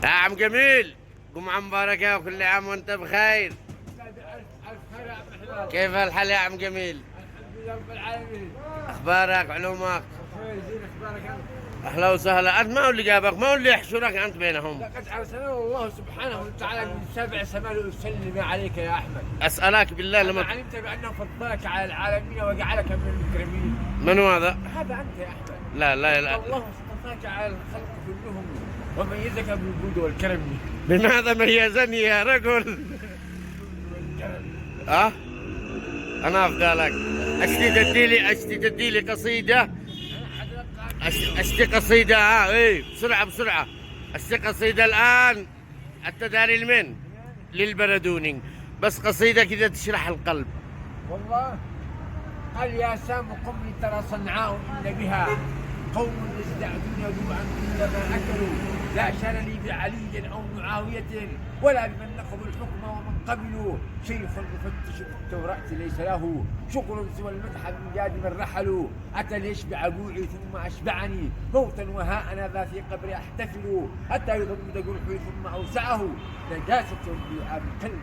يا عم جميل، جمعة مباركة وكل عام وانت بخير. ألف خير يا عم حلال. كيف الحال يا عم جميل؟ الحمد لله رب العالمين. اخبارك علومك؟ بخير زين اخبارك انت؟ اهلا وسهلا. انت ما هو اللي جابك، ما هو اللي يحشرك انت بينهم. لقد ارسلنا الله سبحانه وتعالى من سبع سماء ليسلم عليك يا احمد. اسالك بالله أما لما علمت بانه فضلك على العالمين وجعلك من المكرمين. من هو هذا؟ هذا انت يا احمد. لا لا لا. الله اصطفاك على الخلق كلهم وميزك بالجود والكرم. بماذا ميزني يا رجل؟ ها؟ انا افضلك. اشتي تديلي قصيدة. اشتي قصيدة. ها ايه بسرعة بسرعة. اشتي قصيدة الان. التداري لمن؟ للبردوني. بس قصيدة كذا تشرح القلب. والله قال يا سام قم ترى صنعاء إن بها قوم يزدعدون جوعا كلما أكلوا لا شان لي بعلي أو معاوية ولا بمن نقضوا الحكم ومن قبلوا شيخ مفتش في التوراة ليس له شغل سوى المدح من جاد من رحلوا أتى ليشبع جوعي ثم أشبعني موتا وها أنا ذا في قبري أحتفل حتى يضم جرحي ثم أوسعه نجاسة بالعاب القلب.